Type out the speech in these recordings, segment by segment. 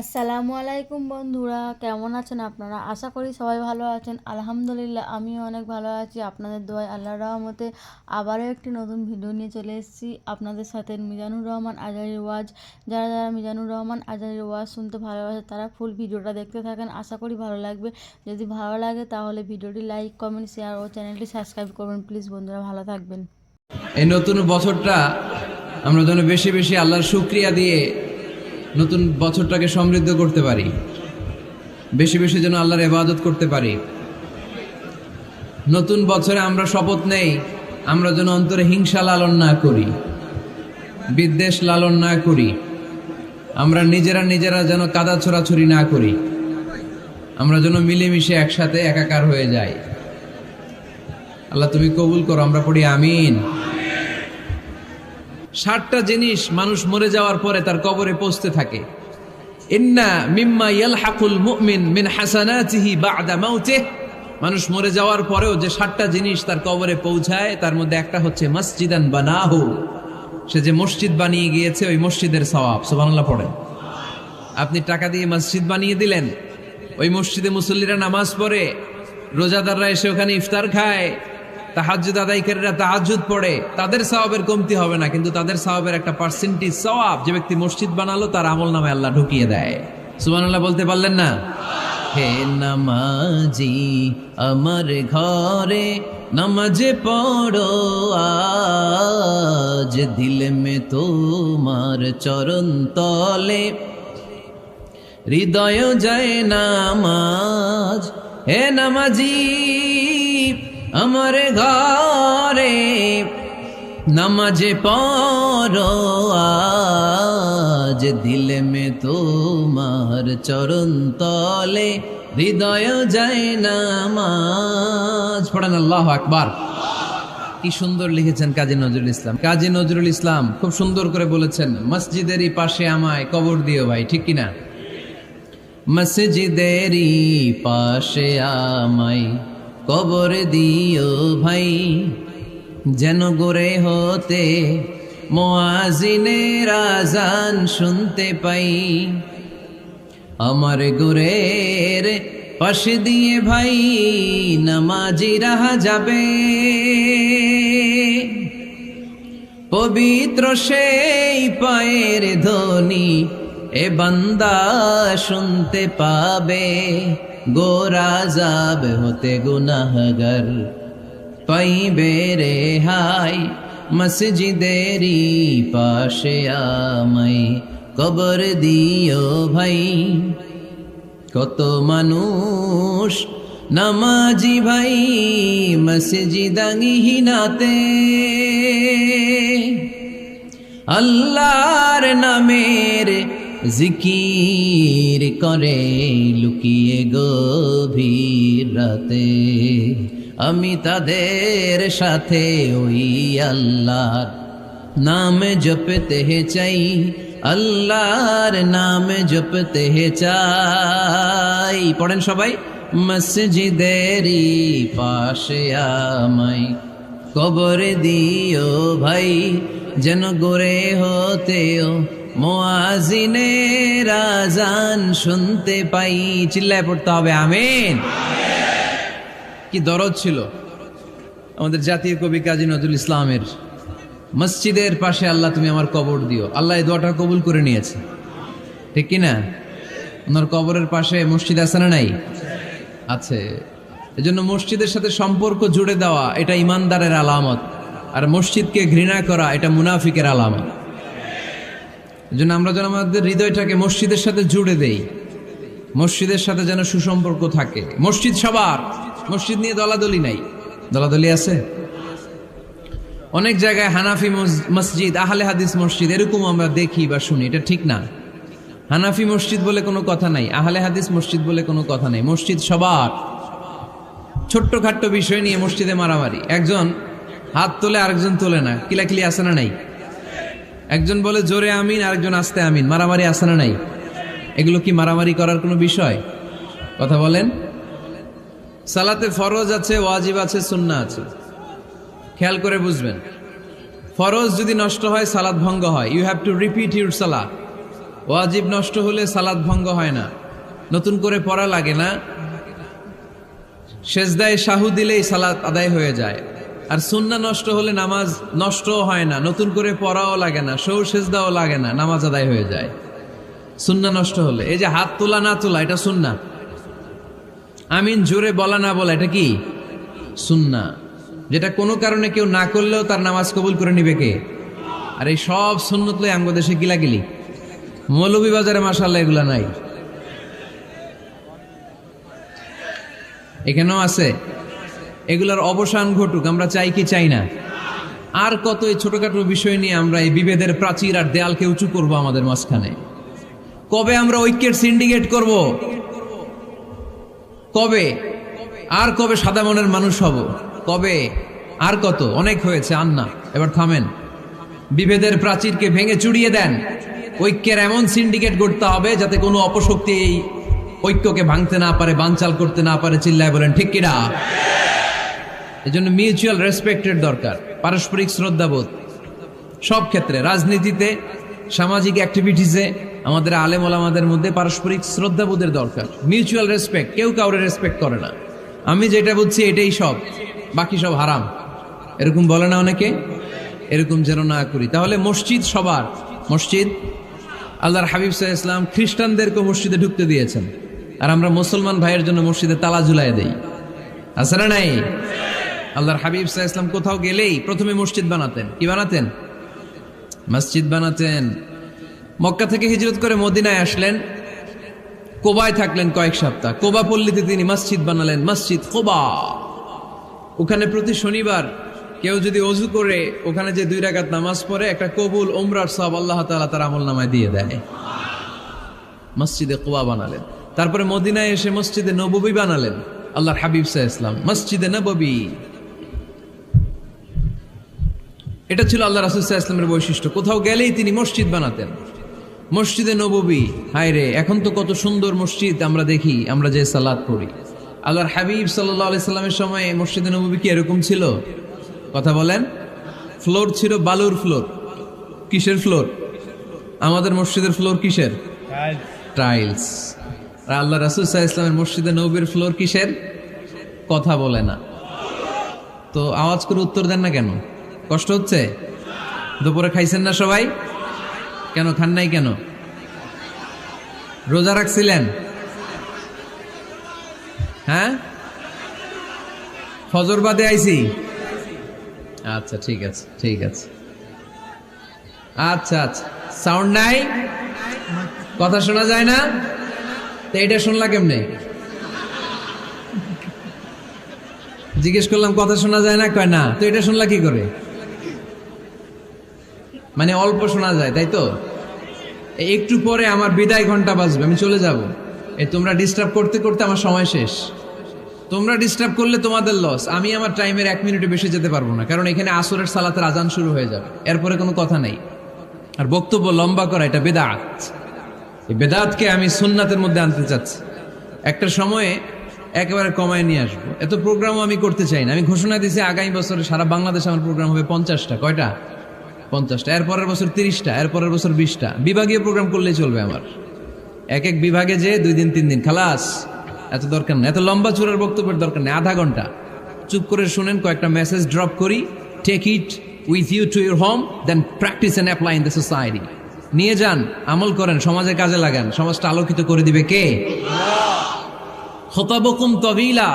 আসসালামু আলাইকুম বন্ধুরা, কেমন আছেন আপনারা? আশা করি সবাই ভালো আছেন। আলহামদুলিল্লাহ আমিও অনেক ভালো আছি। আপনাদের দোয়ায় আল্লাহর রহমতে আবারও একটি নতুন ভিডিও নিয়ে চলে এসেছি আপনাদের সাথে। মিজানুর রহমান আজহারীর ওয়াজ। যারা যারা মিজানুর রহমান আজহারীর ওয়াজ শুনতে ভালোবাসে তারা ফুল ভিডিওটা দেখতে থাকেন, আশা করি ভালো লাগবে। যদি ভালো লাগে তাহলে ভিডিওটি লাইক, কমেন্ট, শেয়ার ও চ্যানেলটি সাবস্ক্রাইব করবেন প্লিজ। বন্ধুরা ভালো থাকবেন। এই নতুন বছরটা আমরা যেন বেশি বেশি আল্লাহর শুকরিয়া দিয়ে নতুন বছরটাকে সমৃদ্ধ করতে পারি, বেশি বেশি যেন আল্লাহর ইবাদত করতে পারি। নতুন বছরে আমরা শপথ নেই, আমরা যেন অন্তরে হিংসা লালন না করি, বিদ্বেষ লালন না করি, আমরা নিজেরা যেন কাদা ছোড়াছুরি না করি, আমরা যেন মিলেমিশে একসাথে একাকার হয়ে যাই। আল্লাহ তুমি কবুল করো, আমরা পড়ি আমিন। 60টা জিনিস মানুষ মরে যাওয়ার পরে তার কবরে পৌঁছতে থাকে। ইন্না মিম্মা ইয়ালহাকুল মুমিন মিন হাসানাতিহি বা'দা মাউতিহি। মানুষ মরে যাওয়ার পরেও যে 60টা জিনিস তার কবরে পৌঁছায় তার মধ্যে একটা হচ্ছে মসজিদান বানাহু। সে যে মসজিদ বানিয়ে গিয়েছে ওই মসজিদের সওয়াব। সুবহানাল্লাহ পড়েন। আপনি টাকা দিয়ে মসজিদ বানিয়ে দিলেন, ওই মসজিদে মুসল্লিরা নামাজ পড়ে, রোজাদাররা এসে ওখানে ইফতার খায়, তাহাজ্জুদ আদায়কারীরা তাহাজ্জুদ পড়ে, তাদের সওয়াবের কমতি হবে না, কিন্তু তাদের সওয়াবের একটা পার্সেন্টেজ সওয়াব যে ব্যক্তি মসজিদ বানালো তার আমলনামে আল্লাহ ঢুকিয়ে দেয়। সুবহানাল্লাহ বলতে পারলেন না? হে নামাজি আমার ঘরে নামাজে পড়ো আজ, দিলে মে তোমার চরণ তলে হৃদয় যায় নামাজ। হে নামাজি আমার ঘরে নামাজে পড়ো আজ, দিলে মে তোমার চরণ তলে হৃদয় যায় নামাজ। পড়েন আল্লাহু আকবার। কি সুন্দর লিখেছেন কাজী নজরুল ইসলাম। কাজী নজরুল ইসলাম খুব সুন্দর করে বলেছেন, মসজিদেরই পাশে আমায় কবর দিও ভাই। ঠিক কিনা? মসজিদেরই পাশে আমায় কবর দিও ভাই, যেন গোরে হতে মুয়াজ্জিনের আযান শুনতে পাই। আমার গোরের পাশে দিয়ে ভাই নামাজিরা যাবে, পবিত্র সেই পায়ের ধ্বনি এ বান্দা শুনতে পাবে। গোরা যাব হতে গুনাহগার পাইবে রেহাই, মসজিদেরই পাশে আমায় কবর দিও ভাই। কত মানুষ নামাজি ভাই মসজিদাঙ্গিহীনাতে, আল্লাহর নামের জিকির করে লুকিয়ে গভীর রাতে। আমি তাদের সাথে ওই আল্লাহর নাম জপতে চাই, আল্লাহর নাম জপতে চাই। পড়েন সবাই। মসজিদেরই পাশে আমায় কবর দিও ভাই, যেন গোরে হতেও মুয়াজ্জিনের আযান শুনতে পাই। চিল্লায় পড়তে হবে আমিন। কি দরদ ছিল আমাদের জাতীয় কবি কাজী নজরুল ইসলামের। মসজিদের পাশে আল্লাহ তুমি আমার কবর দিও। আল্লাহ এই দোয়াটা কবুল করে নিয়েছে, ঠিক কিনা? ওনার কবরের পাশে মসজিদ আছে না নাই? আছে। এজন্য মসজিদের সাথে সম্পর্ক জুড়ে দেওয়া এটা ইমানদারের আলামত, আর মসজিদকে ঘৃণা করা এটা মুনাফিকের আলামত। এজন্য আমরা যেন আমাদের হৃদয়টাকে মসজিদের সাথে জুড়ে দেই, মসজিদের সাথে যেন সুসম্পর্ক থাকে। মসজিদ সবার, মসজিদ নিয়ে দলাদলি নাই। দলাদলি আছে অনেক জায়গায়। হানাফি মসজিদ, আহলে হাদিস মসজিদ এরকম আমরা দেখি বা শুনি, এটা ঠিক না। হানাফি মসজিদ বলে কোনো কথা নাই, আহলে হাদিস মসজিদ বলে কোনো কথা নাই। মসজিদ সবার। ছোট্ট খাট্ট বিষয় নিয়ে মসজিদে মারামারি, একজন হাত তোলে আরেকজন তোলে না, কিলাকিলি আছে না নাই? একজন বলে জোরে আমিন, আরেকজন আস্তে আমিন, মারামারি আছে না নাই? এগুলো কি মারামারি করার কোনো বিষয়? কথা বলেন। সালাতে ফরজ আছে, ওয়াজিব আছে, সুন্নাহ আছে। খেয়াল করে বুঝবেন। ফরজ যদি নষ্ট হয় সালাত ভঙ্গ হয়, you have to repeat your সালাত। ওয়াজিব নষ্ট হলে সালাত ভঙ্গ হয় না, নতুন করে পড়া লাগে না, সেজদায় সাহু দিলেই সালাত আদায় হয়ে যায়। আর সুন্নাহ নষ্ট হলে নামাজ নষ্টও হয় না, নতুন করে পড়াও লাগে না, সেজদাও লাগে না, নামাজ আদায় হয়ে যায় সুন্নাহ নষ্ট হলে। এই যে হাত তোলা না তোলা এটা সুন্নাহ, আমিন জোরে বলা না বলা এটা কি সুন্নাহ, যেটা কোনো কারণে কেউ না করলেও তার নামাজ কবুল করে নিবে কে? আর এই সব সুন্নত লই আমগো দেশে গিলাগিলি, মৌলভীবাজারে মাশাআল্লাহ এগুলা নাই, এখানেও আছে। এগুলার অবসান ঘটুক, আমরা চাই কি চাই না? আর কত এই ছোটখাটো বিষয় নিয়ে আমরা এই বিভেদের প্রাচীর আর দেয়ালকে উঁচু করব আমাদের মাঝখানে? কবে আমরা ঐক্যের সিন্ডিকেট করব? কবে? আর কবে সাদা মনের মানুষ হব? কবে? আর কত? অনেক হয়েছে, আর না, এবার থামেন। বিভেদের প্রাচীরকে ভেঙে চুড়িয়ে দেন, ঐক্যের এমন সিন্ডিকেট করতে হবে যাতে কোনো অপশক্তি এই ঐক্যকে ভাঙতে না পারে, বানচাল করতে না পারে। চিল্লায় বলেন ঠিক কিনা? এই জন্য মিউচুয়াল রেসপেক্টের দরকার, পারস্পরিক শ্রদ্ধাবোধ সব ক্ষেত্রে, রাজনীতিতে, সামাজিক অ্যাক্টিভিটিসে আমাদের আলেম ওলামাদের মধ্যে পারস্পরিক শ্রদ্ধাবোধের দরকার, মিউচুয়াল রেসপেক্ট। কেউ কাউরে রেসপেক্ট করে না, আমি যেটা বুঝছি এটাই সব, বাকি সব হারাম, এরকম বলে না অনেকে? এরকম যেন না করি। তাহলে মসজিদ সবার, মসজিদ আল্লাহর হাবিব সাল্লাল্লাহু আলাইহি ওয়াসাল্লাম খ্রিস্টানদেরকে মসজিদে ঢুকতে দিয়েছেন, আর আমরা মুসলমান ভাইয়ের জন্য মসজিদে তালা ঝুলাই দেই, আছে না নাই? আল্লাহর হাবিব সাল্লাল্লাহু আলাইহি ওয়াসাল্লাম কোথাও গেলেই প্রথমে মসজিদ বানাতেন। কি বানাতেন? মসজিদ বানাতেন। মক্কা থেকে হিজরত করে মদিনায় আসলেন, কোবায় থাকলেন কয়েক সপ্তাহ। কোবা পল্লীতে তিনি মসজিদ বানালেন, মসজিদ কোবা। ওখানে প্রতি শনিবার কেউ যদি ওযু করে ওখানে যে 2 রাকাত নামাজ পড়ে, একটা কবুল উমরার সওয়াব আল্লাহ তাআলা তার আমলনামায় দিয়ে দেয়। মসজিদে কোবা বানালেন। তারপরে মদিনায় এসে মসজিদে নববী বানালেন আল্লাহর হাবিব সাল্লাল্লাহু আলাইহি ওয়াসাল্লাম, মসজিদে নববী। এটা ছিল আল্লাহ রাসূল সাল্লাল্লাহু আলাইহি ওয়াসাল্লামের বৈশিষ্ট্য। কোথাও গেলেই তিনি মসজিদ বানাতেন, মসজিদে নববী। হায় রে, এখন তো কত সুন্দর মসজিদ আমরা দেখি, আমরা যে সালাত পড়ি। আল্লাহর হাবিব সাল্লাল্লাহু আলাইহি সাল্লামের সময় মসজিদে নববী কি এরকম ছিল? কথা বলেন। ফ্লোর ছিল বালুর ফ্লোর। কিসের ফ্লোর? আমাদের মসজিদের ফ্লোর কিসের? টাইলস। আর আল্লাহ রাসূল সাল্লাল্লাহু আলাইহি ওয়াসাল্লামের মসজিদে নববীর ফ্লোর কিসের? কথা বলে না তো, আওয়াজ করে উত্তর দেন না কেন? কষ্ট হচ্ছে? দুপুরে খাইছেন না সবাই? কেন খান নাই কেন? রোজা রাখছিলেন? হ্যাঁ, ফজর বাদে আইছি। আচ্ছা ঠিক আছে, ঠিক আছে। আচ্ছা আচ্ছা, সাউন্ড নাই, কথা শোনা যায় না? তো এটা শুনলা কেমনে? জিজ্ঞেস করলাম কথা শোনা যায় না, কয় না। তো এটা শুনলা কি করে? মানে অল্প শোনা যায়, তাই তো? একটু পরে আমার বিদায় ঘন্টা বাজবে, আমি চলে যাব। তোমরা ডিস্টার্ব করতে করতে আমার সময় শেষ। তোমরা ডিস্টার্ব করলে তোমাদের লস, আমি আমার টাইমের 1 মিনিটে বেশি যেতে পারবো না, কারণ এখানে আসরের সালাতের আজান শুরু হয়ে যাবে, এরপরে কোনো কথা নেই। আর বক্তব্য লম্বা করা এটা বেদাত। এই বেদাতকে আমি সুন্নাতের মধ্যে আনতে চাচ্ছি। একটা সময়ে একেবারে কমায় নিয়ে আসবো। এত প্রোগ্রামও আমি করতে চাই না। আমি ঘোষণা দিয়েছি আগামী বছরে সারা বাংলাদেশে আমার প্রোগ্রাম হবে 50টা। কয়টা? 50টা। এরপরের বছর 30টা, এরপরের বছর 20টা। বিভাগীয় প্রোগ্রাম করলেই চলবে আমার। এক এক বিভাগে যে 2 দিন 3 দিন খালাস। এত দরকার নেই, এত লম্বা চূড়ার বক্তব্যের দরকার নেই। আধা ঘন্টা চুপ করে শুনেন, কয়েকটা মেসেজ ড্রপ করি, take it with you to your home, then practice and apply in the society. নিয়ে যান, আমল করেন, সমাজে কাজে লাগান। সমাজটা আলোকিত করে দিবে কে? খুতাবুকুম তাবিলা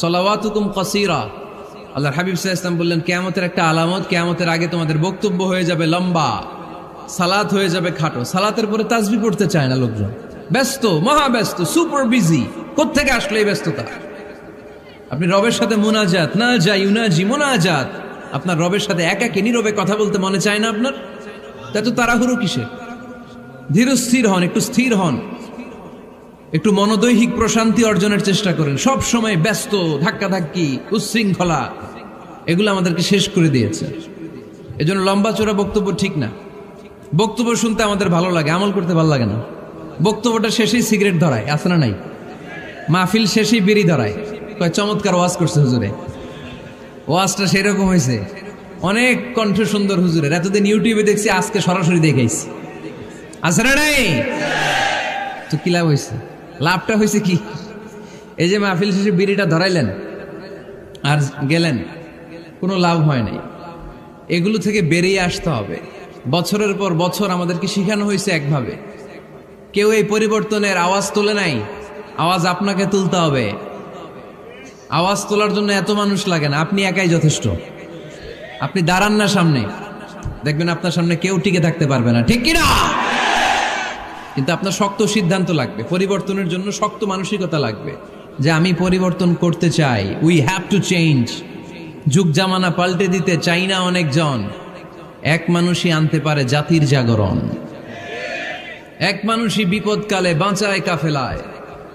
সালাওয়াতুকুম কাসীরা। আল্লাহর হাবিব সাল্লাল্লাহু আলাইহি ওয়াসাল্লাম বললেন, কিয়ামতের একটা আলামত, কিয়ামতের আগে তোমাদের বক্তব্য হয়ে যাবে লম্বা, সালাত হয়ে যাবে খাটো। সালাতের পরে তাসবিহ পড়তে চায় না লোকজন, ব্যস্ত, মহা ব্যস্ত, সুপার বিজি। কোত্থেকে আসলে এই ব্যস্ততা? আপনি রবের সাথে মুনাজাত, না যাই ইউনাজি মুনাজাত, আপনার রবের সাথে একাকী নীরবে কথা বলতে মনে চায় না আপনার? এত তাড়াহুড়ো কিসের? ধীর স্থির হন, একটু স্থির হন, একটু মনোদৈহিক প্রশান্তি অর্জনের চেষ্টা করেন। সব সময় ব্যস্ত, ধাক্কাধাক্কি, উচ্ছৃঙ্খলা, এগুলো আমাদেরকে শেষ করে দিয়েছে। এজন্য লম্বা চোরা বক্তব্য ঠিক না। বক্তব্য শুনতে আমাদের ভালো লাগে, আমল করতে ভালো লাগে না। বক্তব্যটা শেষেই সিগারেট ধরায়, আছে না নাই? মাহফিল শেষেই বিড়ি ধরায়, কয় চমৎকার ওয়াজ করছে হুজুরে। ওয়াজটা সেরকম হয়েছে, অনেক কণ্ঠ সুন্দর হুজুরের। এতদিন ইউটিউবে দেখছি, আজকে সরাসরি দেখাইছি। আছে না নাই? তো কি লাভ হয়েছে? লাভটা হয়েছে কি? এই যে মাহফিল শেষে বিড়িটা ধরাইলেন আর গেলেন, কোনো লাভ হয় নাই। এগুলো থেকে বেরিয়ে আসতে হবে। বছরের পর বছর আমাদেরকে শিখানো হয়েছে একভাবে, কেউ এই পরিবর্তনের আওয়াজ তোলে নাই। আওয়াজ আপনাকে তুলতে হবে। আওয়াজ তোলার জন্য এত মানুষ লাগে না, আপনি একাই যথেষ্ট। আপনি দাঁড়ান না সামনে, দেখবেন আপনার সামনে কেউ টিকে থাকতে পারবে না, ঠিক কিনা? কিন্তু আপনার শক্ত সিদ্ধান্ত লাগবে, পরিবর্তনের জন্য শক্ত মানসিকতা লাগবে যে আমি পরিবর্তন করতে চাই। We have to change. যুগ জামানা পাল্টে দিতে চাই না অনেকজন। এক মানুষই আনতে পারে জাতির জাগরণ। এক মানুষই বিপদকালে বাঁচায় কাফেলায়,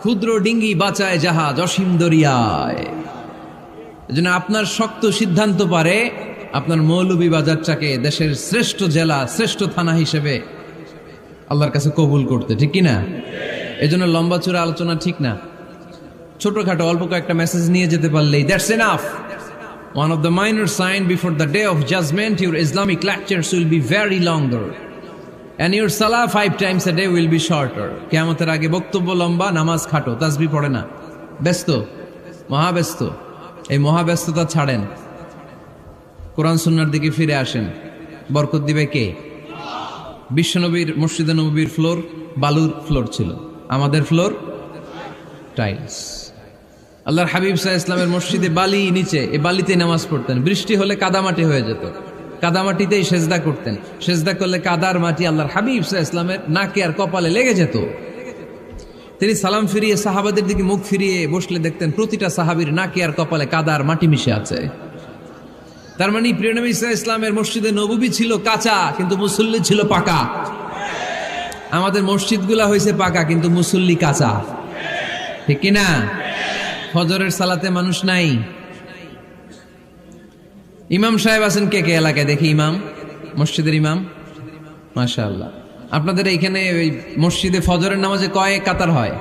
ক্ষুদ্র ডিঙ্গি বাঁচায় জাহাজ অসীম দরিয়ায়। এজন্য আপনার শক্ত সিদ্ধান্ত পারে আপনার মৌলভীবাজারটাকে দেশের শ্রেষ্ঠ জেলা, শ্রেষ্ঠ থানা হিসেবে আল্লাহর কাছে কবুল করতে, ঠিক কিনা? এজন্য লম্বা চূড়া আলোচনা ঠিক না। ছোটখাটো অল্প কয়েকটা মেসেজ নিয়ে যেতে পারলেই that's enough. One of the minor sign before the day of judgment, your Islamic lectures will be very longer. And your salah 5 times a day will be shorter. কিয়ামতের আগে বক্তব্য লম্বা, নামাজ খাটো, তাসবিহ পড়ে না, ব্যস্ত, মহাব্যস্ত। এই মহাব্যস্ততা ছাড়েন, কোরআন সুন্নাহর দিকে ফিরে আসেন। বরকত দিবে কে? বিশ্বনবীর মসজিদে নববীর ফ্লোর বালুর ফ্লোর ছিল, আমাদের ফ্লোর টাইলস। আল্লাহর হাবিব সাল্লাল্লাহু আলাইহি ওয়াসাল্লামের মসজিদে বালি নিচে, এই বালিতেই নামাজ পড়তেন। বৃষ্টি হলে কাদামাটি হয়ে যেত, কাদামাটিতেই সেজদা করতেন। সেজদা করলে কাদার মাটি আল্লাহর হাবিব সাল্লাল্লাহু আলাইহি ওয়াসাল্লামের নাকে আর কপালে লেগে যেত। তিনি সালাম ফিরিয়ে সাহাবাদের দিকে মুখ ফিরিয়ে বসলে দেখতেন প্রতিটা সাহাবীর নাকে আর কপালে কাদার মাটি মিশে আছে। তার মানে প্রিয় নবী সাল্লাল্লাহু আলাইহি ওয়াসাল্লামের মসজিদে নববী ছিল কাঁচা, কিন্তু মুসল্লি ছিল পাকা। আমাদের মসজিদগুলা হয়েছে পাকা, কিন্তু মুসল্লি কাঁচা, ঠিক কিনা? ফজরের সালাতে মানুষ নাই। ইমাম সাহেব আছেন কে কে এলাকায়? দেখি ইমাম, মসজিদের ইমাম, মাশাআল্লাহ। আপনাদের এইখানে ওই মসজিদে ফজরের নামাজে কয় কাতার হয়?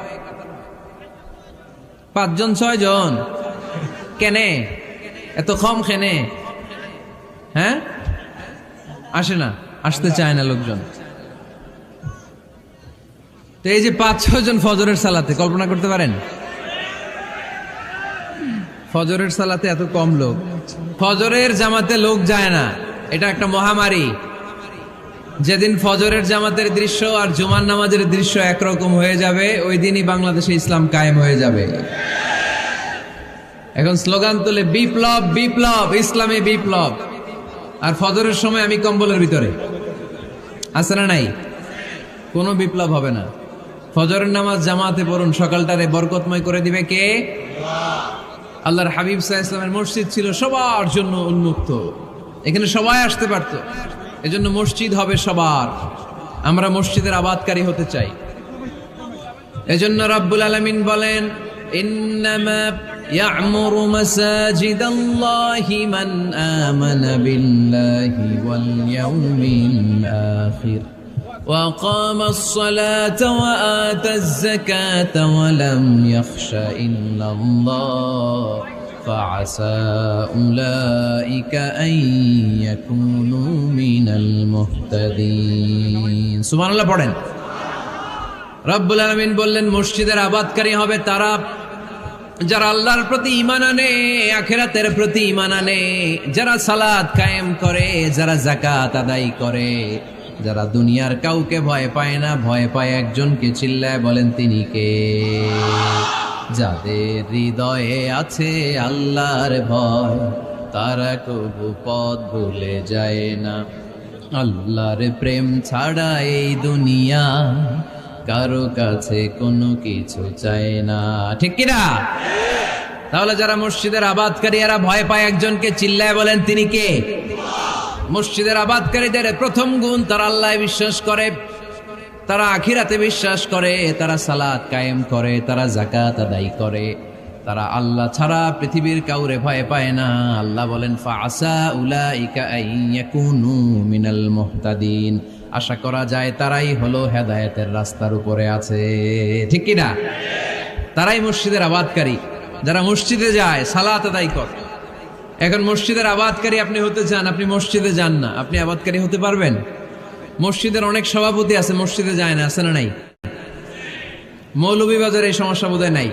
5 জন 6 জন? কেনে এত কম? কেনে? হ্যাঁ, আসে না, আসতে চায় না লোকজন। তো এই যে 5-6 জন ফজরের সালাতে, কল্পনা করতে পারেন ফজরের সালাতে এত কম লোক? ফজরের জামাতে লোক যায় না, এটা একটা মহামারী। যেদিন ফজরের জামাতের দৃশ্য আর জুমার নামাজের দৃশ্য একরকম হয়ে যাবে, ওই দিনই বাংলাদেশে ইসলাম কায়েম হয়ে যাবে। এখন স্লোগান তুলে বিপ্লব বিপ্লব, ইসলামে বিপ্লব। আর ফজরের সময় আমি কম্বলের ভিতরে, আছে না নাই? কোনো বিপ্লব হবে না। ফজরের নামাজ জামাতে পড়ুন, সকালটারে বরকতময় করে দিবে কে? আল্লাহর হাবিব সাল্লাল্লাহু আলাইহি ওয়াসাল্লামের মসজিদ ছিল সবার জন্য উন্মুক্ত, এখানে সবাই আসতে পারত। এজন্য মসজিদ হবে সবার। আমরা মসজিদের আবাদকারী হতে চাই। এজন্য রাব্বুল আলামিন বলেন, ইন্নামা ইয়া'মুরু মাসাজিদাল্লাহি মান আমানা বিল্লাহি ওয়াল ইয়াউমিল আখির وأقام الصلاة وآتى الزكاة ولم يخش إلا الله فعسى أولئك أن يكونوا من المهتدين سبحان الله পড়েন। রব্বুল আলামিন বললেন মসজিদের আবাদকারী হবে তারা যারা আল্লাহর প্রতি ঈমান আনে, আখিরাতের প্রতি ঈমান আনে, যারা সালাত কায়েম করে, যারা যাকাত আদায় করে, যারা দুনিয়ার কাউকে ভয় পায় না, ভয় পায় একজনকে। চিল্লায় বলেন তিনি কে? যাদের হৃদয়ে আছে আল্লাহর ভয়, তারা কবু পথ ভুলে যায় না। আল্লাহর প্রেম ছাড়া এই দুনিয়া কারো কাছে কোনো কিছু চায় না, ঠিক কিনা? তাহলে যারা মসজিদের আবাদকারী এরা ভয় পায় একজনকে, চিল্লায় বলেন তিনি কে? মসজিদের আবাদকারীদের প্রথম গুণ, তারা আল্লাহ বিশ্বাস করে, তারা আখিরাতে বিশ্বাস করে, তারা সালাত কায়েম করে, তারা যাকাত আদায় করে, তারা আল্লাহ ছাড়া পৃথিবীর কাউরে ভয় পায় না। আল্লাহ বলেন ফাআসা উলাইকা আইয়াকুনু মিনাল মুহতাদিন, আশা করা যায় তারাই হলো হেদায়েতের রাস্তার উপরে আছে, ঠিক কিনা? তারাই মসজিদের আবাদকারী, যারা মসজিদে যায়, সালাত আদায় করে। এখন মসজিদের আবাদকারী আপনি হতে চান, আপনি মসজিদে যান না, আপনি আবাদকারী হতে পারবেন? মসজিদের অনেক সভাপতি আছে, মসজিদে যায় না, আছে না নাই? মৌলভীবাজারে এই সমস্যা বোধহয় নাই।